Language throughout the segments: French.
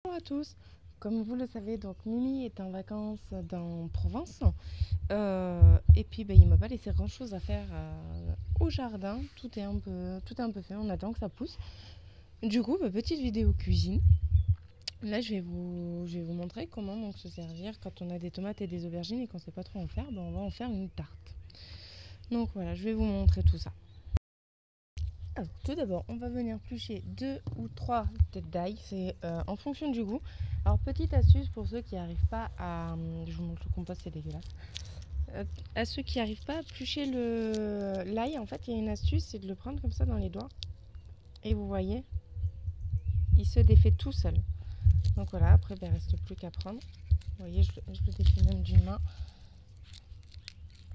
Bonjour à tous, comme vous le savez, donc Mimi est en vacances dans Provence et puis il m'a pas laissé grand chose à faire au jardin, tout est un peu fait, on attend que ça pousse. Du coup, petite vidéo cuisine. Là, je vais vous montrer comment donc se servir quand on a des tomates et des aubergines et qu'on sait pas trop en faire, on va en faire une tarte. Donc voilà, je vais vous montrer tout ça. Alors, tout d'abord, on va venir plucher 2 ou 3 têtes d'ail, c'est en fonction du goût. Alors, petite astuce pour ceux qui n'arrivent pas à... Je vous montre le compost, c'est dégueulasse. À ceux qui n'arrivent pas à plucher l'ail, en fait, il y a une astuce, c'est de le prendre comme ça dans les doigts. Et vous voyez, il se défait tout seul. Donc voilà, après, il ne reste plus qu'à prendre. Vous voyez, je le défais même d'une main.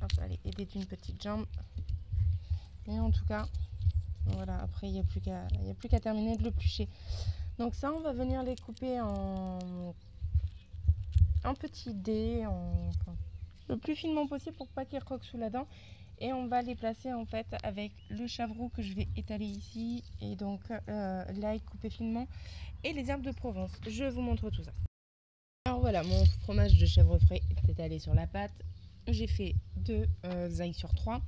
Hop, allez, aidez d'une petite jambe. Et en tout cas, voilà, après, il n'y a plus qu'à terminer de le plucher. Donc ça, on va venir les couper en petits dés, le plus finement possible pour pas qu'ils croquent sous la dent. Et on va les placer en fait avec le chavroux que je vais étaler ici. Et donc l'ail coupé finement et les herbes de Provence. Je vous montre tout ça. Alors voilà, mon fromage de chèvre frais est étalé sur la pâte. J'ai fait 2 ailes sur 3.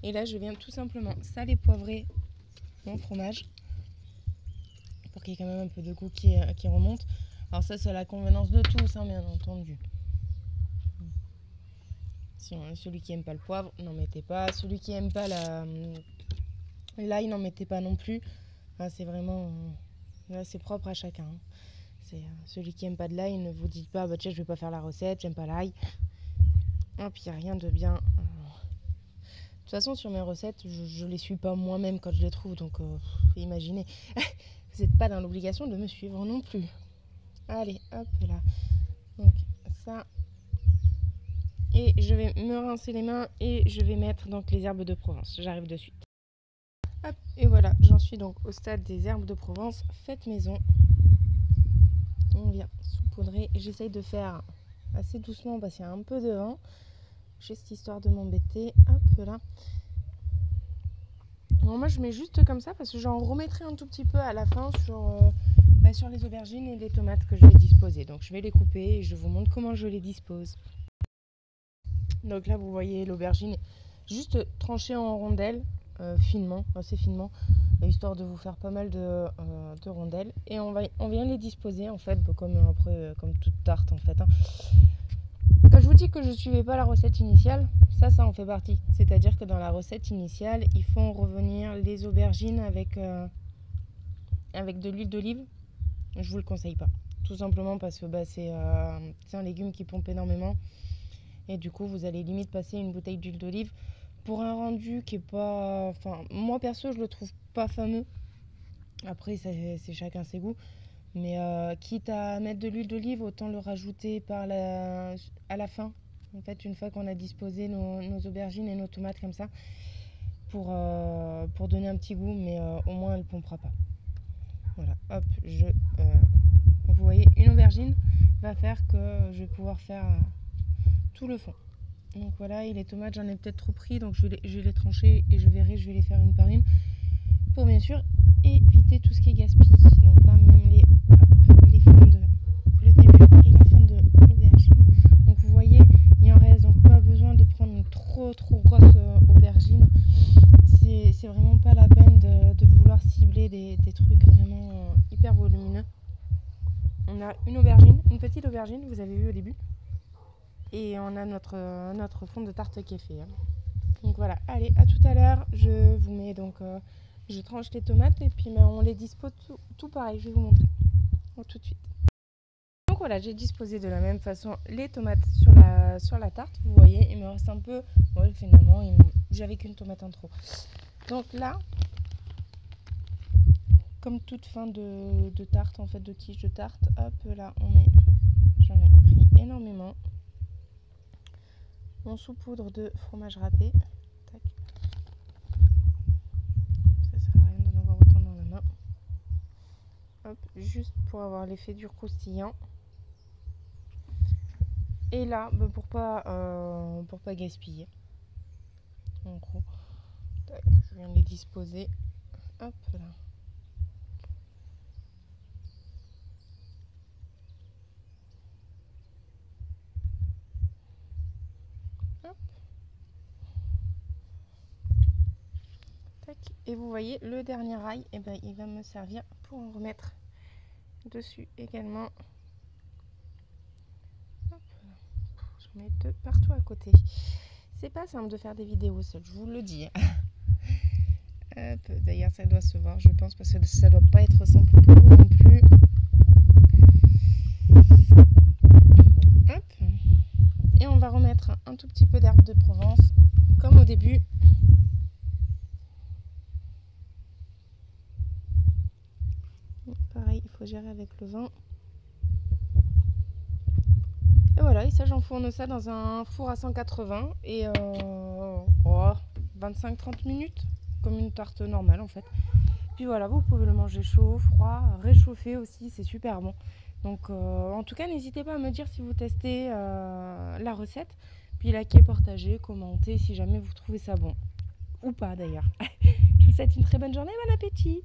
Et là, je viens tout simplement saler, poivrer mon fromage pour qu'il y ait quand même un peu de goût qui remonte. Alors ça, c'est à la convenance de tous, hein, bien entendu. Celui qui aime pas le poivre, n'en mettez pas. Celui qui aime pas l'ail, n'en mettez pas non plus. Enfin, c'est vraiment... là, c'est propre à chacun. Hein. Celui qui aime pas de l'ail, ne vous dites pas, tiens, je vais pas faire la recette, j'aime pas l'ail. Et puis, il n'y a rien de bien... De toute façon, sur mes recettes, je les suis pas moi-même quand je les trouve. Donc, imaginez. Vous n'êtes pas dans l'obligation de me suivre non plus. Allez, hop là. Donc, ça... Et je vais me rincer les mains et je vais mettre donc les herbes de Provence. J'arrive de suite. Hop, et voilà, j'en suis donc au stade des herbes de Provence faites maison. On vient saupoudrer. J'essaye de faire assez doucement parce qu'il y a un peu de vent. Juste histoire de m'embêter. Hop là. Alors moi je mets juste comme ça parce que j'en remettrai un tout petit peu à la fin sur les aubergines et les tomates que je vais disposer. Donc je vais les couper et je vous montre comment je les dispose. Donc là vous voyez l'aubergine juste tranchée en rondelles, finement, assez finement, histoire de vous faire pas mal de rondelles. Et on vient les disposer en fait comme toute tarte en fait. Hein. Quand je vous dis que je ne suivais pas la recette initiale, ça en fait partie. C'est-à-dire que dans la recette initiale, ils font revenir les aubergines avec de l'huile d'olive. Je vous le conseille pas. Tout simplement parce que c'est un légume qui pompe énormément. Et du coup, vous allez limite passer une bouteille d'huile d'olive pour un rendu qui est pas... Enfin, moi perso, je le trouve pas fameux. Après, c'est chacun ses goûts. Mais quitte à mettre de l'huile d'olive, autant le rajouter à la fin. En fait, une fois qu'on a disposé nos aubergines et nos tomates comme ça, pour donner un petit goût, mais au moins elle ne pompera pas. Voilà, hop, vous voyez, une aubergine va faire que je vais pouvoir faire tout le fond. Donc voilà, et les tomates, j'en ai peut-être trop pris, donc je vais les trancher et je vais les faire une par une pour bien sûr éviter tout ce qui est gaspillé. Donc là, même les fonds le début et la fin de l'aubergine. Donc vous voyez, il en reste donc pas besoin de prendre une trop grosse aubergine. C'est vraiment pas la peine de vouloir cibler des trucs vraiment hyper volumineux. On a une petite aubergine, vous avez vu au début. Et on a notre fond de tarte qui est fait. Hein. Donc voilà, allez, à tout à l'heure. Je vous mets donc... je tranche les tomates et puis on les dispose tout pareil. Je vais vous montrer. Donc, tout de suite. Donc voilà, j'ai disposé de la même façon les tomates sur la tarte. Vous voyez, il me reste un peu... Bon, finalement, j'avais qu'une tomate en trop. Donc là, comme toute fin de tarte, en fait, de quiche de tarte, hop là, j'en ai pris énormément. On saupoudre de fromage râpé. Tac. Ça sert à rien d'en avoir autant dans la main. Hop, juste pour avoir l'effet du croustillant. Et là, pour pas gaspiller. En gros, tac, je viens de les disposer. Hop là. Et vous voyez, le dernier rail, et ben, il va me servir pour en remettre dessus également. Hop. J'en mets deux partout à côté. C'est pas simple de faire des vidéos seul, je vous le dis. D'ailleurs, ça doit se voir, je pense, parce que ça doit pas être simple pour vous non plus. Hop. Et on va remettre un tout petit peu d'herbe de Provence, comme au début. Pareil, il faut gérer avec le vent. Et voilà, et ça, j'enfourne ça dans un four à 180 et 25-30 minutes, comme une tarte normale en fait. Puis voilà, vous pouvez le manger chaud, froid, réchauffé aussi, c'est super bon. Donc en tout cas, n'hésitez pas à me dire si vous testez la recette, puis likez, partagez, commentez si jamais vous trouvez ça bon. Ou pas d'ailleurs. Je vous souhaite une très bonne journée, bon appétit!